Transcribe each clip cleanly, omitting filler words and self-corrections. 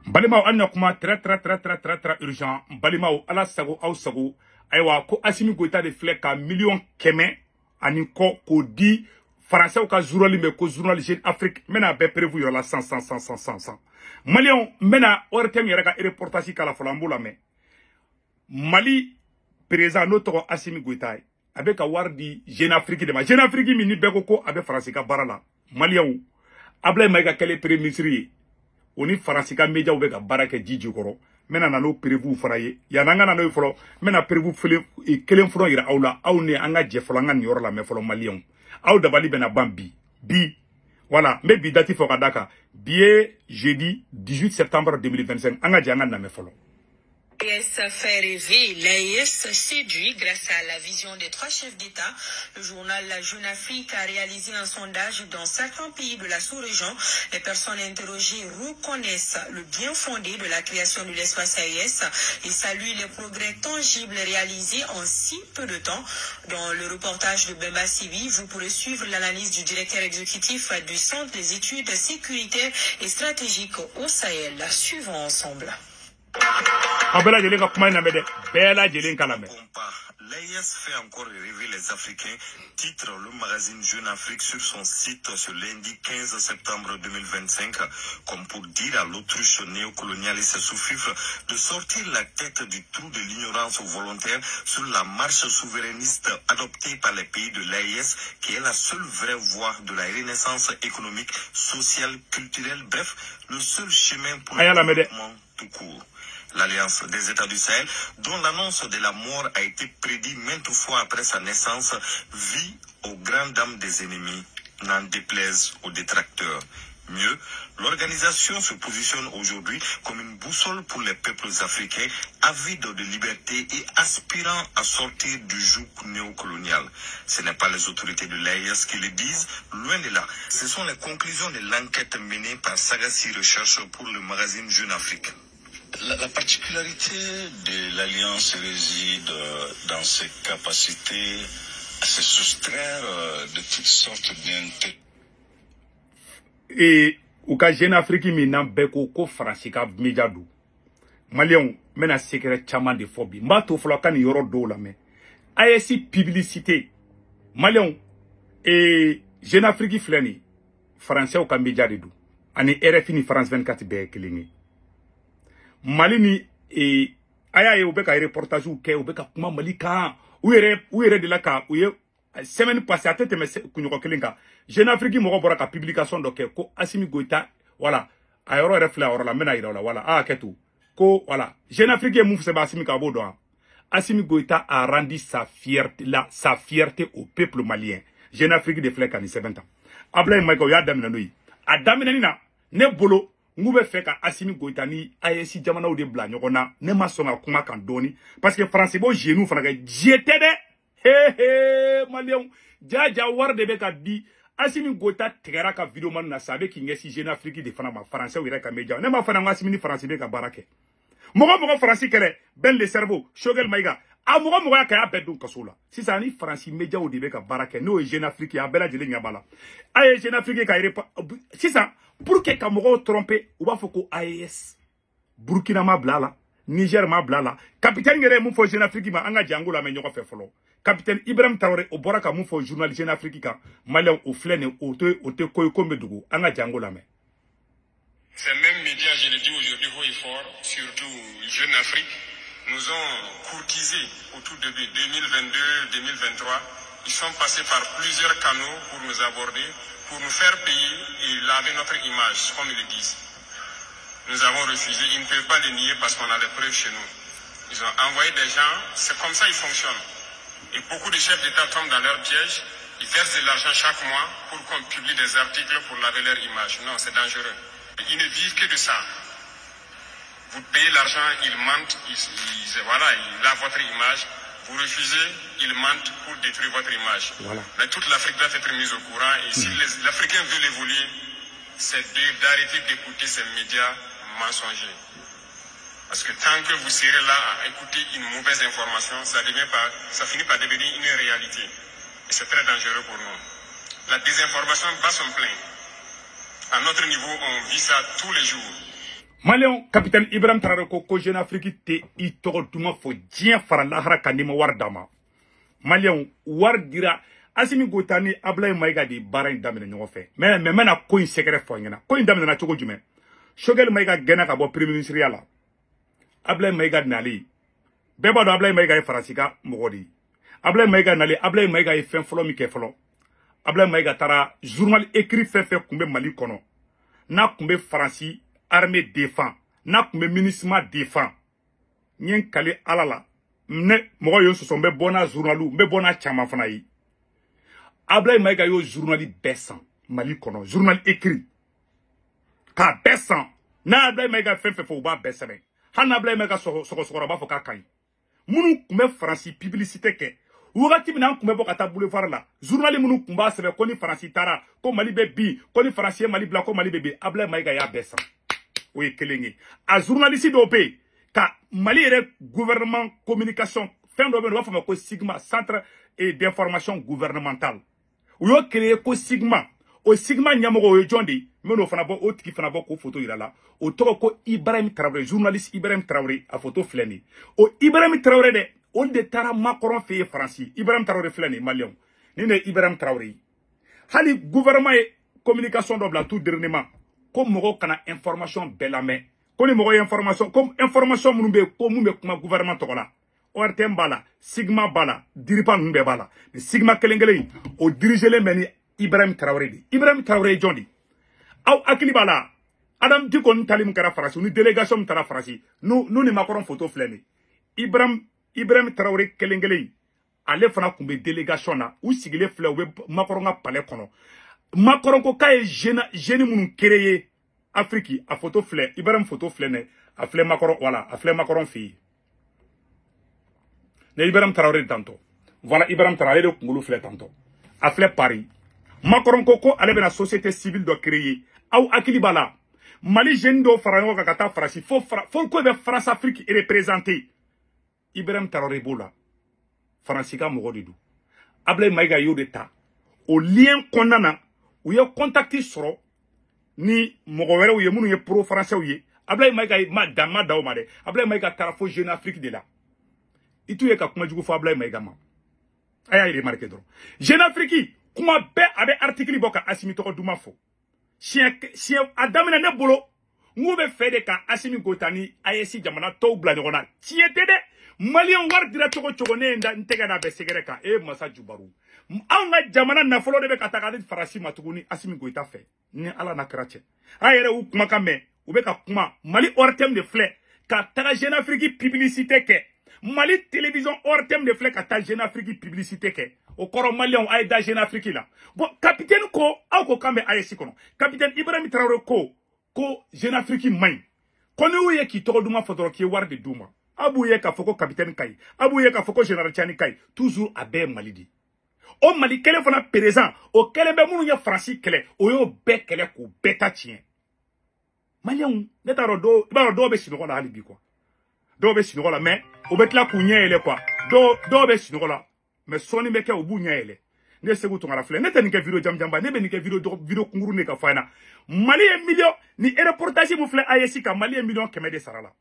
Balimao anna kuma très urgent. Balimao ala sago au sago. Aywa ko Assimi Goïta de flek ka million keme ani ko di français ou ka journal me ko journal Jeune Afrique mena be prévu yo la 100. Malion mena ortem yera ka reportage kala folambo la me. Mali président notre Assimi Goïta avec a wardi Jeune Afrique de ma Jeune Afrique mi ni beko ko avec français ka barala. Malion Ablaye Maïga kele premier ministre oni farasika media ou beka barake jiji koro mena nano prévu faraye ya nanga nano folo mena prévu fele e kelen foro ira awla awne anga je folo anga ni orla me folo malion aw dabali bena bambi bi voilà me bi dati fo kadaka bié jeudi 18 septembre 2025 anga janga na me folo. L'AES fait rêver, l'AES séduit grâce à la vision des 3 chefs d'État. Le journal La Jeune Afrique a réalisé un sondage dans certains pays de la sous-région. Les personnes interrogées reconnaissent le bien fondé de la création de l'espace AES et saluent les progrès tangibles réalisés en si peu de temps. Dans le reportage de Bemba Sibi, vous pourrez suivre l'analyse du directeur exécutif du Centre des études sécuritaires et stratégiques au Sahel. Suivons ensemble. L'AES fait encore rêver les Africains, titre le magazine Jeune Afrique sur son site ce lundi 15 septembre 2025, comme pour dire à l'autruche néocolonialiste sous-fifre de sortir la tête du trou de l'ignorance volontaire sur la marche souverainiste adoptée par les pays de l'AES, qui est la seule vraie voie de la renaissance économique, sociale, culturelle, bref, le seul chemin pour le développement tout court. L'Alliance des États du Sahel, dont l'annonce de la mort a été prédite maintes fois après sa naissance, vit aux grandes dames des ennemis, n'en déplaise aux détracteurs. Mieux, l'organisation se positionne aujourd'hui comme une boussole pour les peuples africains avides de liberté et aspirant à sortir du joug néocolonial. Ce n'est pas les autorités de l'AES qui le disent, loin de là. Ce sont les conclusions de l'enquête menée par Sagacy Recherche pour le magazine Jeune Afrique. La particularité de l'Alliance réside dans ses capacités à se soustraire de toutes sortes d'intérêts. Et au cas Jeune Afrique mina beko ko fransika médiadou Malion mena secret chaman de phobie mba to flokani yoro do la me ayesi publicité Malion et Jeune Afrique flani français au média de dou ani RFI ni France 24 be kelingi Mali ni aya ye ubeka reportage ou ke ubeka kuma Mali ka ou yere de la ka ou ye semaine passée à tête me kunyoko kelinga Jeune Afrique mo bora ka publication do ke ko Assimi Goïta voilà ayoro refla ora la mena ira voilà ketu ko voilà Jeune Afrique mou se ba Assimi ka bodo Assimi Goïta a rendu sa fierté au peuple malien. Jeune Afrique de flek ani 7 ans Ablaye Maïga ya damina noyi adamina ni na ne bolo ngube feka Assimi Goïta ni ayesi jamana ou de bla nyokona ne ma sona kuma kan doni parce que français bo genou fana j'étais de Malion jaja war de beka di Assimi Goïta tegara ka video man na sabe ki ngesi Jeune Afrique de fana ma français ou ka media ne ma fana Assimi ni français be ka barake mogo français kele ben le cerveau Shogel Maïga a mogo ya ka bedun kasola si ça ni français media ou de be ka barake no Jeune Afrique ya bela jele ngabala ay Jeune Afrique ka si ça pour que Cameroun trompe ou va foko AES Burkina ma blala Niger ma blala capitaine ngere mu fo Jeune Afrique ma anga jangola me nyoko fe folo capitaine Ibrahim Traoré au boraka mu fo journaliste Jeune Afrique ka malien au flene au te koy kombe dugu anga jangola me. Ces mêmes médias, je le dis aujourd'hui haut et fort, surtout Jeune Afrique, nous ont courtisé au tout début 2022-2023. Ils sont passés par plusieurs canaux pour nous aborder, pour nous faire payer et laver notre image, comme ils le disent. Nous avons refusé, ils ne peuvent pas le nier parce qu'on a les preuves chez nous. Ils ont envoyé des gens, c'est comme ça ils fonctionnent. Et beaucoup de chefs d'État tombent dans leur piège, ils versent de l'argent chaque mois pour qu'on publie des articles pour laver leur image. Non, c'est dangereux. Ils ne vivent que de ça. Vous payez l'argent, ils mentent, ils lavent votre image. Vous refusez, ils mentent pour détruire votre image. Voilà. Mais toute l'Afrique doit être mise au courant. Et si l'Africain veut évoluer, c'est d'arrêter d'écouter ces médias mensongers. Parce que tant que vous serez là à écouter une mauvaise information, ça finit par devenir une réalité. Et c'est très dangereux pour nous. La désinformation bat son plein. À notre niveau, on vit ça tous les jours. Malion capitaine Ibrahim Traoré ko Jeune Afrique te I togo duma fo dien fara lahara kanima war dama. Malion war dira Assimi Goïta ni Ablaye Maïga di bara in damine ɲɔgɔn fɛ. Mais mena ko in sɛgɛrɛ fɔ ɲɛna. Ko in damine na cogo jumɛn? Choguel Maïga gɛnna ka bɔ premier ministre ya la. Ablaye Maïga nali. Bɛɛ b'a dɔn Ablaye Maïga ye Faransi ka mɔgɔ de ye. Ablaye Maïga nali, Ablaye Maïga ye fɛn fɔlɔ min kɛ fɔlɔ. Ablaye Maïga taara journal écrit fɛn fɛn kun bɛ Mali kɔnɔ. N'a kun bɛ Faransi armée défend. N'a kun bɛ MINUSMA défend. N ye n kale Ala la. Ne mɔgɔ ye sɔsɔ n bɛ bɔ n'a journalu, n bɛ bɔ n'a caman fana ye. Ablaye Maïga yo journal bɛɛ san Mali kɔnɔ, journal écrit. K'a bɛɛ san. N'a Ablaye Maïga fɛn fɛn fɔ u b'a bɛɛ sɛbɛn. Hali n'Ablaye Maïga sɔgɔsɔgɔra b'a fɔ k'a kaɲi. Minnu kun bɛ Faransi publicité kɛ. Wagati min an kun bɛ bɔ ka taa boulevard la. Journal minnu kun b'a sɛbɛn ko ni Faransi taara, ko Mali bɛ bin, ko ni Faransi ye Mali bila, ko Mali bɛ bin. Ablaye Maïga y'a bɛɛ san. O ye kelen ye. A journaliste dɔw bɛ yen, ka Mali yɛrɛ gouvernement communication fɛn dɔ bɛ yen u b'a fɔ ma ko Sigma, centre d'information gouvernementale. U y'o créé ko Sigma. O Sigma ɲɛmɔgɔ o ye jɔn de ye? Min n'o fana bɔ, o tigi fana bɔ k'o photo yira la. O tɔgɔ ko Ibrahim Traoré, journaliste Ibrahim Traoré, a photo filɛ nin ye. O Ibrahim Traoré dɛ, o de taara Macron fɛ yen Faransi. Ibrahim Traoré filɛ nin ye Malien. Nin de ye Ibrahim Traoré. Hali gouvernement ye communication dɔ bila tout dernièrement. Ko mɔgɔw kana information bɛɛ lamɛn. Ko ni mɔgɔ ye information, ko information minnu bɛ yen, ko mun bɛ kuma gouvernement tɔgɔ la. ORTM b'a la, Sigma b'a la, Diripa ninnu bɛɛ b'a la. Ni Sigma kelen kelen o dirigelen bɛ ni Ibrahim Traoré de. Ibrahim Traoré ye jɔn de? Aw hakili b'a la. Adam Diko ni tali min kɛra Faransi, ni délégation min taara Faransi, nu ni Macron photo filɛ nin ye. Ibrahim Traoré kelen kelen ale fana kun bɛ délégation na. U sigilen filɛ u bɛ Macron ka palais kɔnɔ. Macron ko k'a ye jeune minnu créé Afrique, a photo filɛ, Ibrahim photo filɛ nin ye. A filɛ Macron, voilà, a filɛ Macron fɛ yen. Ne Ibrahim Traoré tantôt. Voilà Ibrahim Traoré de kunkolo filɛ tantôt. A filɛ Paris. Macron ko ale bɛna société civile dɔ créer. Aw hakili b'a la. Mali jeune dɔw fara ɲɔgɔn kan ka taa Faransi. Fo ko bɛ France Afrique représenter. Ibrahim Traoré b'o la. Faransi ka mɔgɔ de don. Ablaye Maïga y'o de ta. O lien kɔnɔna na, u ye contact sɔrɔ ni mɔgɔ wɛrɛw ye minnu ye pro français ye. Ablaye Maïga ma da o ma dɛ. Ablaye Maïga taara fo Jeune Afrique de la. I t'u ye ka kuma jugu fɔ Ablaye Maïga ma. A y'a remarqué dɔrɔn. Jeune Afrique kuma bɛɛ a bɛ article bɔ ka Assimi tɔgɔ duman fɔ. Siɲɛ a daminɛ ne bolo n'u bɛ fɛ de ka Assimi Goïta ni AES jamana tɔw bila ɲɔgɔn na. Tiɲɛ tɛ dɛ. Malien wari dira cogo cogo ne n tɛgɛ da bɛ sɛgɛrɛ kan. Masa Jubaru. Anw ka jamana nafolo de bɛ ka taga di Faransi ma tuguni Assimi Goïta fɛ. Ni Ala na kɛra cɛ. A yɛrɛ y'u kumakan mɛn. U bɛ ka kuma. Mali hors thème de filɛ. Ka taga Jeune Afrique publicité kɛ. Mali télévision hors thème de filɛ ka taa Jeune Afrique publicité kɛ. O kɔrɔ Malien a ye da Jeune Afrique la. Bon capitaine ko aw ko kan bɛ AES kɔnɔ. Capitaine Ibrahim Traoré ko Jeune Afrique man ɲi. Ko ni y'u ye k'i tɔgɔ duman fɔ dɔrɔn k'i ye wari de d'u ma. A b'u ye k'a fɔ ko capitaine ka ɲi. A b'u ye k'a fɔ ko général Tiani ka ɲi. Toujours a bɛɛ ye Mali de. O Mali kelen fana président o kelen bɛ minnu ye Faransi kɛlɛ o y'o bɛɛ kɛlɛ k'o bɛɛ ta tiɲɛ. Malien ne t'a dɔn dɔw i b'a dɔn dɔw bɛ sunɔgɔ la hali bi quoi. Dɔw bɛ sunɔgɔ la mais o bɛ tila k'u ɲɛ yɛlɛ quoi. Dɔw bɛ sunɔgɔ la mais sɔɔni bɛ kɛ u b'u ɲɛ yɛlɛ. Ne Segu Tunkara filɛ ne tɛ nin kɛ vidéo jamjamba ne bɛ nin kɛ vidéo kunkuru de ka fɔ na. Mali ye million ni reportage mun filɛ AES kan Mali ye million 100 de sara la.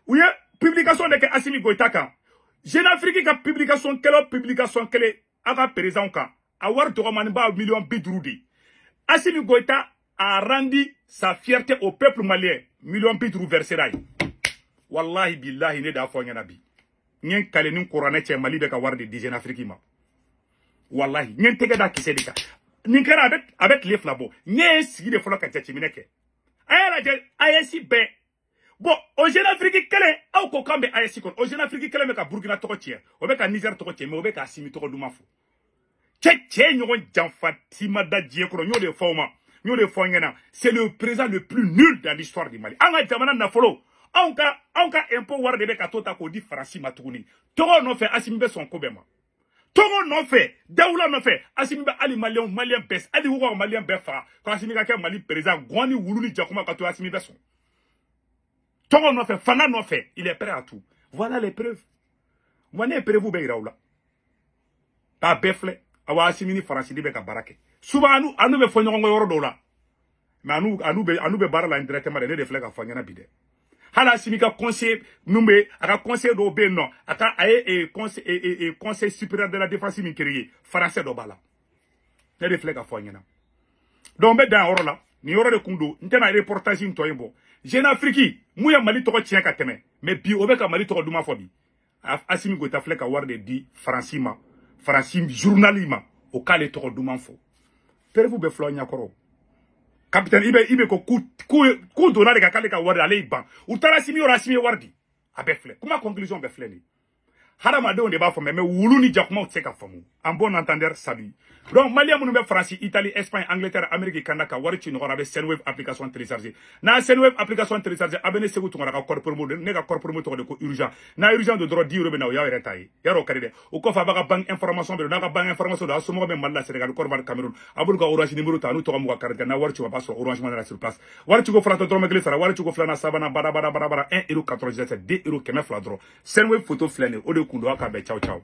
U ye publication de kɛ Assimi Goïta kan. Jeune Afrique ka publication kɛlɛ a ka président kan. A wari dɔgɔmani b'a million 50 de. Assimi Goïta a rendu sa fierté au peuple malien. Million 50 versé là. Wallahi billahi ne da fɔ ɲɛna bi. Nyen kale ni kuranɛ cɛ Mali bɛ ka wari de Jeune Afrique ma. Wallahi nyen tɛgɛ da kisɛ de kan. Nin kɛra a bɛ tile fila bɔ. Nye sigi de fɔlɔ ka jateminɛ kɛ. A y'a lajɛ AES bɛɛ. Bon, au Jeune Afrique kelen aw ko kan bɛ AES kɔnɔ. Au Jeune Afrique kelen bɛ ka Burkina tɔgɔ tiɲɛ. O bɛ ka Niger tɔgɔ tiɲɛ mais o bɛ ka Assimi tɔgɔ duman fɔ. Cɛ ɲɔgɔn janfa tima da diɲɛ kɔnɔ. N y'o de fɔ o ma. N y'o de fɔ n ɲɛna. C'est le président le plus nul dans l'histoire du Mali. An ka jamana nafolo. Anw ka impôt wari de bɛ ka to ta k'o di Faransi ma tuguni. Tɔgɔ nɔfɛ Assimi bɛ sɔn ko bɛɛ ma. Tɔgɔ nɔfɛ Dawula nɔfɛ Assimi bɛ hali malien bɛɛ hali u ka malien bɛɛ faga ko Assimi ka kɛ Mali président gɔn ni wulu ni jakuma ka to Assimi bɛ sɔn. Tɔgɔ nɔfɛ fanga nɔfɛ il est prêt à tout. Voilà les preuves. Wa ne preuve bɛ yira u la. K'a bɛɛ filɛ awa Assimi ni Faransi de bɛ ka baara kɛ. Souvent anu bɛ fɔ ɲɔgɔn kɔ yɔrɔ dɔw la. mais anu be baara la indirectement de ne de filɛ ka fɔ ɲɛna bi dɛ. Hala Assimi ka conseil numbe aka conseil do be non aka aye conseil supérieur de la défense min créé français do bala. Ne de filɛ ka fɔ ɲɛna. Donc be dan yɔrɔ la ni yɔrɔ de kundo ntena reportage in toyin bo. Jeune Afrique mu ya Mali tɔgɔ tiɲɛ ka tɛmɛ mais bi o be ka Mali tɔgɔ duma fɔ bi. Assimi Goïta filɛ ka wari de di Franci ma Franci journaliste ma o k'ale tɔgɔ duman fɔ. Perefu be filɛ ɲakɔrɔ. Capitaine ibe ko ku donna de ka k'ale ka wari ale ban. U taara Assimi yɔrɔ Assimi wari di. A bɛ filɛ. Kuma conclusion bɛ filɛ ni. Hadamadenw de b'a fɔ mais wulu ni jakumaw tɛ se ka faamu. En bon entendeur salut. Donc Malien minnu bɛ France, Italie, Espagne, Angleterre, Amérique, Canada ka wari ci ɲɔgɔn a bɛ Senwave application télécharger. N'a Senwave application télécharger a bɛ ne segu tungara ka code promo ne ka code promo tɔgɔ de ko urgent. N'a urgent de dɔrɔn 10 € bɛ na o y'a yɛrɛ ta ye. Yarɔ kari dɛ. O kɔfɛ a b'a ka banque information bɛ n'a ka banque information don a somɔgɔw bɛ Mali la Sénégal, Côte d'Ivoire, Cameroun. A b'olu ka orange numéro ta n'u tɔgɔ m'u ka carte n'a wari ci o b'a sɔrɔ orange money la sur place. Wari ci ko fana tɔ dɔrɔmɛ kelen sara wari ci ko filanan sabanan bara 1 € 97 2 € 200 dɔrɔn. Senwave photo filɛ nin o de kun don a ka bɛn ciao ciao.